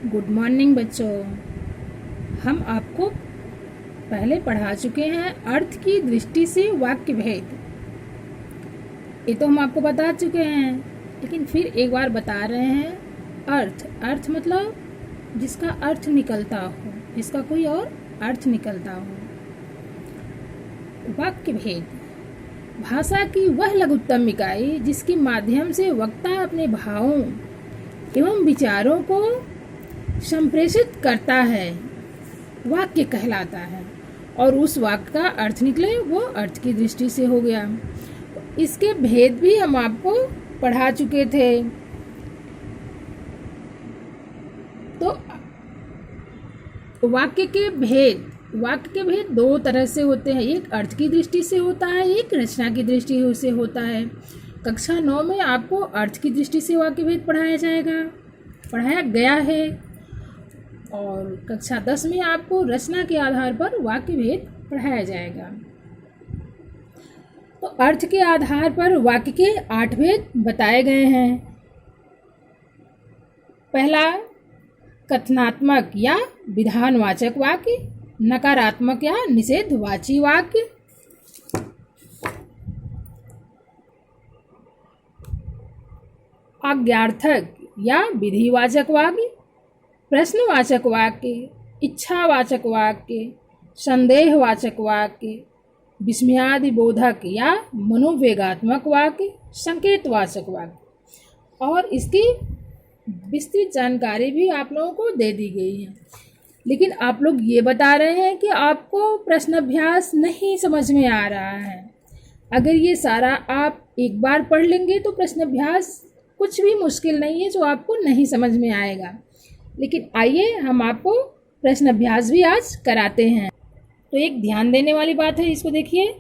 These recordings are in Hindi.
गुड मॉर्निंग बच्चों। हम आपको पहले पढ़ा चुके हैं अर्थ की दृष्टि से वाक्य भेद। ये तो हम आपको बता चुके हैं, लेकिन फिर एक बार बता रहे हैं। अर्थ मतलब जिसका अर्थ निकलता हो, जिसका कोई और अर्थ निकलता हो। वाक्य भेद भाषा की वह लघुत्तम इकाई जिसके माध्यम से वक्ता अपने भावों एवं विचारों को संप्रेषित करता है, वाक्य कहलाता है। और उस वाक्य का अर्थ निकले वो अर्थ की दृष्टि से हो गया। इसके भेद भी हम आपको पढ़ा चुके थे। तो वाक्य के भेद दो तरह से होते हैं। एक अर्थ की दृष्टि से होता है, एक रचना की दृष्टि से होता है। कक्षा 9 में आपको अर्थ की दृष्टि से वाक्य भेद पढ़ाया गया है, और कक्षा 10 में आपको रचना के आधार पर वाक्य भेद पढ़ाया जाएगा। तो अर्थ के आधार पर वाक्य के 8 भेद बताए गए हैं। पहला, कथनात्मक या विधानवाचक वाक्य, नकारात्मक या निषेधवाची वाक्य। आज्ञार्थक या विधिवाचक वाक्य, प्रश्नवाचक वाक्य, इच्छावाचक वाक्य, संदेहवाचक वाक्य, विस्मयादिबोधक या मनोवेगात्मक वाक्य, संकेतवाचक वाक्य। और इसकी विस्तृत जानकारी भी आप लोगों को दे दी गई है। लेकिन आप लोग ये बता रहे हैं कि आपको प्रश्न अभ्यास नहीं समझ में आ रहा है। अगर ये सारा आप एक बार पढ़ लेंगे तो प्रश्न अभ्यास कुछ भी मुश्किल नहीं है जो आपको नहीं समझ में आएगा। लेकिन आइए हम आपको प्रश्न अभ्यास भी आज कराते हैं। तो एक ध्यान देने वाली बात है, इसको देखिए।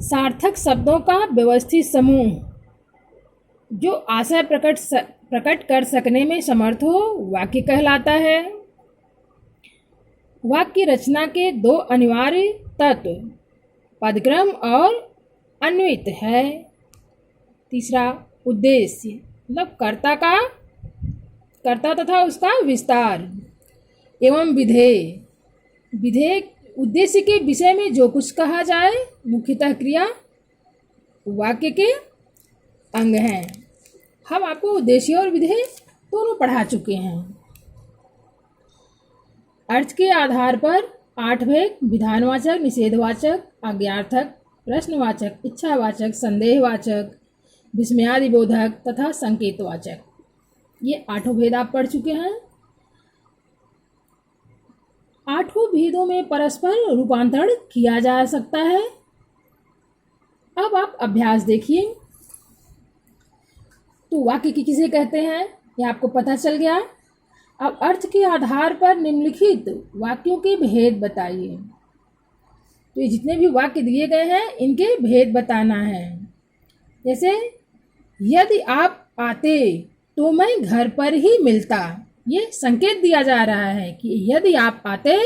सार्थक शब्दों का व्यवस्थित समूह जो आशय प्रकट कर सकने में समर्थ हो, वाक्य कहलाता है। वाक्य रचना के 2 अनिवार्य तत्व पदक्रम और अन्वित है। तीसरा, उद्देश्य मतलब कर्ता तथा उसका विस्तार एवं विधेय उद्देश्य के विषय में जो कुछ कहा जाए, मुख्यतः क्रिया वाक्य के अंग हैं। हम आपको उद्देश्य और विधेय दोनों पढ़ा चुके हैं। अर्थ के आधार पर 8 भेद: विधानवाचक, निषेधवाचक, आज्ञार्थक, प्रश्नवाचक, इच्छावाचक, संदेहवाचक, विस्मयादिबोधक तथा संकेतवाचक। ये 8 भेद आप पढ़ चुके हैं। 8 भेदों में परस्पर रूपांतरण किया जा सकता है। अब आप अभ्यास देखिए। तो वाक्य किसे कहते हैं ये आपको पता चल गया। अब अर्थ के आधार पर निम्नलिखित वाक्यों के भेद बताइए। तो ये जितने भी वाक्य दिए गए हैं इनके भेद बताना है। जैसे, यदि आप आते तो मैं घर पर ही मिलता। ये संकेत दिया जा रहा है कि यदि आप आते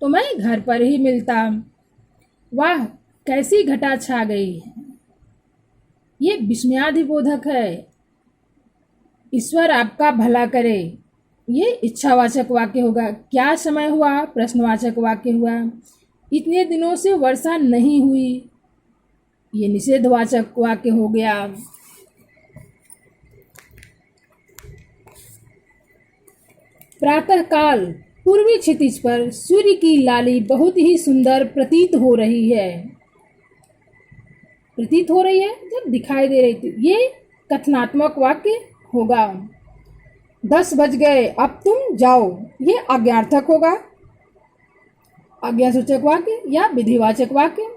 तो मैं घर पर ही मिलता। वाह, कैसी घटा छा गई है। ये विस्मयादिबोधक है। ईश्वर आपका भला करे। ये इच्छावाचक वाक्य होगा। क्या समय हुआ? प्रश्नवाचक वाक्य हुआ। इतने दिनों से वर्षा नहीं हुई। ये निषेधवाचक वाक्य हो गया। प्रातः काल पूर्वी क्षितिज पर सूर्य की लाली बहुत ही सुंदर प्रतीत हो रही है जब दिखाई दे रही थी। ये कथनात्मक वाक्य होगा। 10 बज गए, अब तुम जाओ। ये आज्ञार्थक होगा। आज्ञासूचक वाक्य या विधिवाचक वाक्य।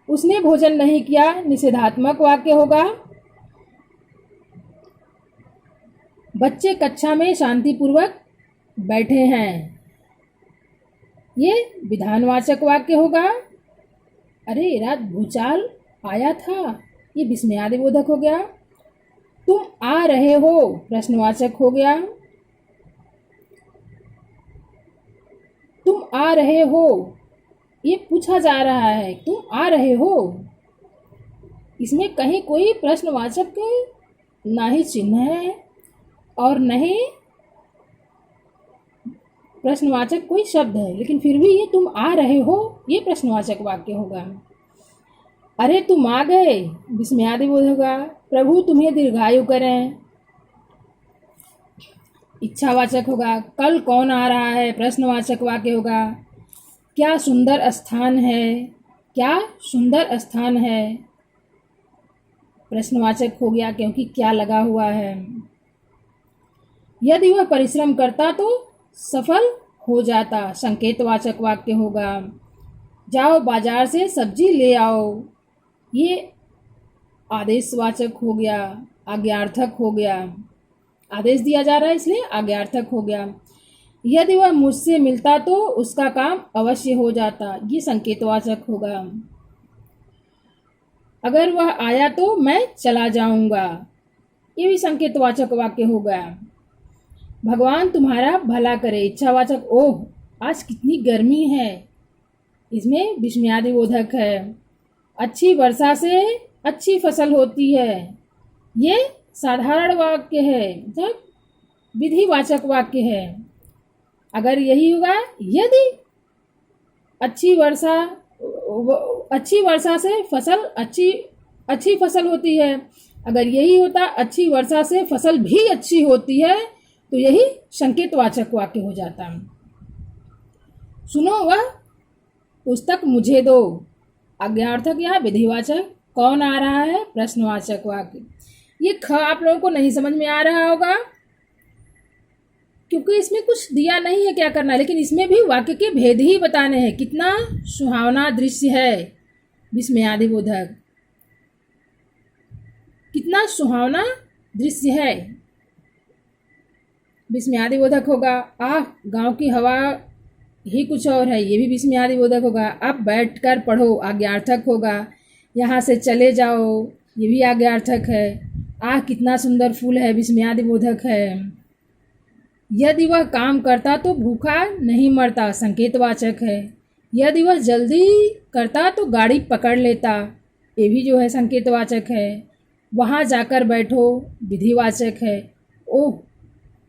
उसने भोजन नहीं किया, निषेधात्मक वाक्य होगा। बच्चे कक्षा में शांतिपूर्वक बैठे हैं। ये विधानवाचक वाक्य होगा। अरे रात भूचाल आया था। ये विस्मयादिबोधक हो गया। तुम आ रहे हो, प्रश्नवाचक हो गया। तुम आ रहे हो, ये पूछा जा रहा है, तुम आ रहे हो। इसमें कहीं कोई प्रश्नवाचक ना ही चिन्ह है और न ही प्रश्नवाचक कोई शब्द है, लेकिन फिर भी ये तुम आ रहे हो, ये प्रश्नवाचक वाक्य होगा। अरे तुम आ गए, विस्मयादिबोधक होगा। प्रभु तुम्हें दीर्घायु करें, इच्छावाचक होगा। कल कौन आ रहा है, प्रश्नवाचक वाक्य होगा। क्या सुंदर स्थान है, क्या सुंदर स्थान है, प्रश्नवाचक हो गया क्योंकि क्या लगा हुआ है। यदि वह परिश्रम करता तो सफल हो जाता, संकेतवाचक वाक्य होगा। जाओ बाजार से सब्जी ले आओ, ये आदेशवाचक हो गया, आज्ञार्थक हो गया। आदेश दिया जा रहा है इसलिए आज्ञार्थक हो गया। यदि वह मुझसे मिलता तो उसका काम अवश्य हो जाता, ये संकेतवाचक होगा। अगर वह आया तो मैं चला जाऊंगा, ये भी संकेतवाचक वाक्य होगा। भगवान तुम्हारा भला करे, इच्छावाचक। ओह आज कितनी गर्मी है, इसमें विस्मयादिबोधक है। अच्छी वर्षा से अच्छी फसल होती है, ये साधारण वाक्य है, जब विधिवाचक वाक्य है। अगर यही होगा, यदि अच्छी वर्षा से फसल अच्छी फसल होती है, अगर यही होता अच्छी वर्षा से फसल भी अच्छी होती है, तो यही संकेतवाचक वाक्य हो जाता। सुनो वह पुस्तक मुझे दो, आज्ञार्थक या विधिवाचक। कौन आ रहा है, प्रश्नवाचक वाक्य। ये ख आप लोगों को नहीं समझ में आ रहा होगा क्योंकि इसमें कुछ दिया नहीं है क्या करना है, लेकिन इसमें भी वाक्य के भेद ही बताने हैं। कितना सुहावना दृश्य है, विस्मयादिबोधक। कितना सुहावना दृश्य है, विस्मयादिबोधक होगा। गांव की हवा ही कुछ और है, ये भी विस्मयादिबोधक होगा। अब बैठकर पढ़ो, आज्ञार्थक होगा। यहाँ से चले जाओ, ये भी आज्ञार्थक है। कितना सुंदर फूल है, विस्मयादिबोधक है। यदि वह काम करता तो भूखा नहीं मरता, संकेतवाचक है। यदि वह जल्दी करता तो गाड़ी पकड़ लेता, ये भी जो है संकेतवाचक है। वहाँ जाकर बैठो, विधिवाचक है। ओह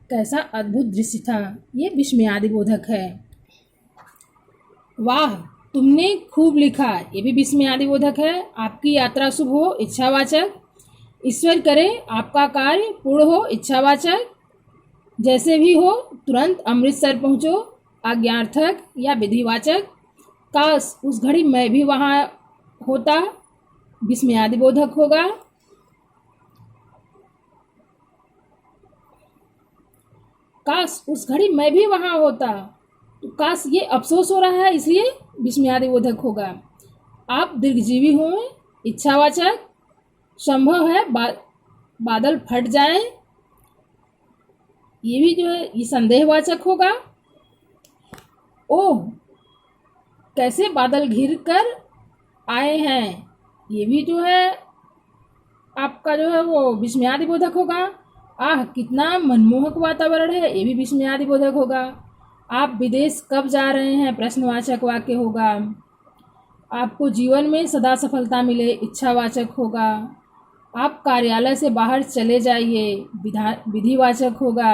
कैसा अद्भुत दृश्य था, ये विस्मयादिबोधक है। वाह तुमने खूब लिखा, ये भी विस्मयादिबोधक है। आपकी यात्रा शुभ हो, इच्छावाचक। ईश्वर करे आपका कार्य पूर्ण हो, इच्छावाचक। जैसे भी हो तुरंत अमृतसर पहुँचो, आज्ञार्थक या विधिवाचक। काश उस घड़ी मैं भी वहाँ होता, विस्मयादिबोधक होगा। काश उस घड़ी मैं भी वहाँ होता, तो काश ये अफसोस हो रहा है, इसलिए विस्मयादिबोधक होगा। आप दीर्घजीवी हों, इच्छावाचक। संभव है बादल फट जाएं, ये भी जो है ये संदेहवाचक होगा। ओह कैसे बादल घिर कर आए हैं, ये भी जो है आपका जो है वो विस्मयादिबोधक होगा। कितना मनमोहक वातावरण है, ये भी विस्मयादिबोधक होगा। आप विदेश कब जा रहे हैं, प्रश्नवाचक वाक्य होगा। आपको जीवन में सदा सफलता मिले, इच्छावाचक होगा। आप कार्यालय से बाहर चले जाइए, विधिवाचक होगा।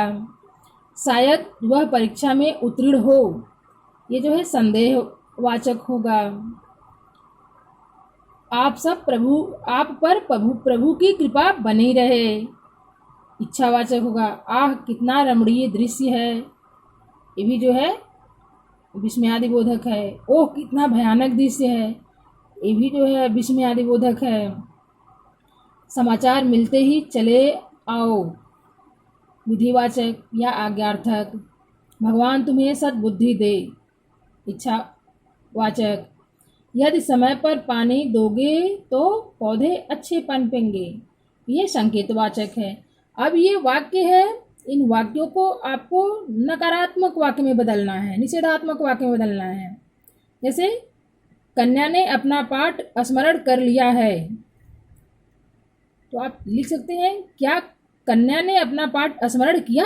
शायद वह परीक्षा में उत्तीर्ण हो, ये जो है संदेहवाचक होगा। आप पर प्रभु की कृपा बनी रहे, इच्छावाचक होगा। कितना रमणीय दृश्य है, ये भी जो है विस्मयादिबोधक है। ओह कितना भयानक दृश्य है, ये भी जो है विस्मयादिबोधक है। समाचार मिलते ही चले आओ, विधिवाचक या आज्ञार्थक। भगवान तुम्हें सद्बुद्धि दे, इच्छावाचक। यदि समय पर पानी दोगे तो पौधे अच्छे पनपेंगे, ये संकेतवाचक है। अब ये वाक्य है, इन वाक्यों को आपको नकारात्मक वाक्य में बदलना है, निषेधात्मक वाक्य में बदलना है। जैसे कन्या ने अपना पाठ स्मरण कर लिया है, तो आप लिख सकते हैं क्या कन्या ने अपना पाठ स्मरण किया?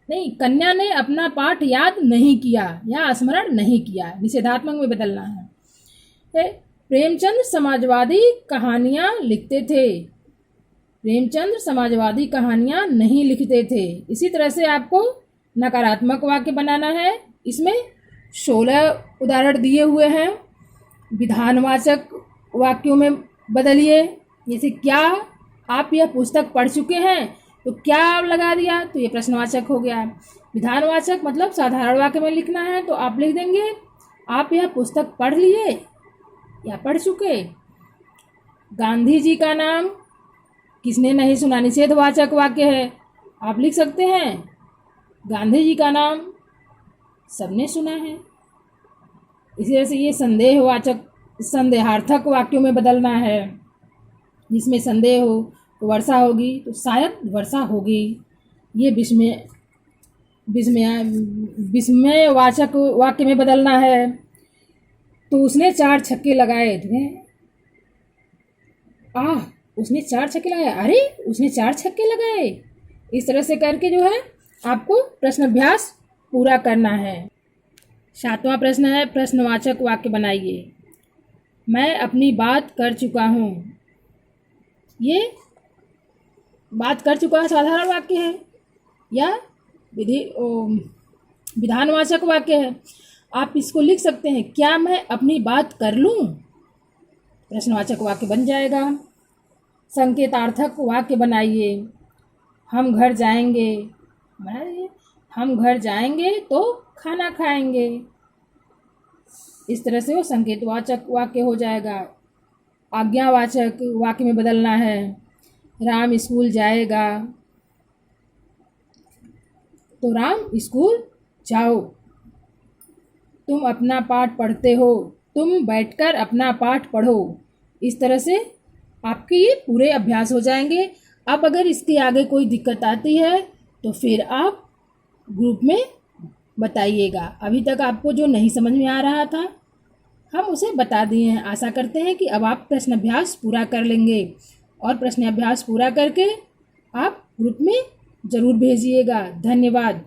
नहीं, कन्या ने अपना पाठ याद नहीं किया या स्मरण नहीं किया, निषेधात्मक में बदलना है। प्रेमचंद समाजवादी कहानियाँ लिखते थे, प्रेमचंद समाजवादी कहानियाँ नहीं लिखते थे। इसी तरह से आपको नकारात्मक वाक्य बनाना है। इसमें 16 उदाहरण दिए हुए हैं। विधानवाचक वाक्यों में बदलिए। जैसे क्या आप यह पुस्तक पढ़ चुके हैं, तो क्या आप लगा दिया तो ये प्रश्नवाचक हो गया। विधानवाचक मतलब साधारण वाक्य में लिखना है, तो आप लिख देंगे आप यह पुस्तक पढ़ लिए या पढ़ चुके। गांधी जी का नाम किसने नहीं सुना, निषेधवाचक वाक्य है, आप लिख सकते हैं गांधी जी का नाम सबने सुना है। इसी तरह से ये संदेहवाचक संदेहार्थक वाक्यों में बदलना है। जिसमें संदेह हो तो वर्षा होगी तो शायद वर्षा होगी। ये विस्मयवाचक वाक्य में बदलना है। तो उसने 4 छक्के लगाए। उसने 4 छक्के लगाए, अरे उसने 4 छक्के लगाए। इस तरह से करके जो है आपको प्रश्न अभ्यास पूरा करना है। 7वां प्रश्न है, प्रश्नवाचक वाक्य बनाइए। मैं अपनी बात कर चुका हूँ। ये बात कर चुका है साधारण वाक्य है या विधानवाचक वाक्य है। आप इसको लिख सकते हैं क्या मैं अपनी बात कर लूँ, प्रश्नवाचक वाक्य बन जाएगा। संकेतार्थक वाक्य बनाइए। हम घर जाएंगे, हम घर जाएंगे तो खाना खाएंगे। इस तरह से वो संकेतवाचक वाक्य हो जाएगा। आज्ञावाचक वाक्य में बदलना है। राम स्कूल जाएगा तो राम स्कूल जाओ। तुम अपना पाठ पढ़ते हो, तुम बैठकर अपना पाठ पढ़ो। इस तरह से आपके ये पूरे अभ्यास हो जाएंगे। अब अगर इसके आगे कोई दिक्कत आती है तो फिर आप ग्रुप में बताइएगा। अभी तक आपको जो नहीं समझ में आ रहा था हम उसे बता दिए हैं। आशा करते हैं कि अब आप प्रश्न अभ्यास पूरा कर लेंगे और प्रश्न अभ्यास पूरा करके आप ग्रुप में ज़रूर भेजिएगा। धन्यवाद।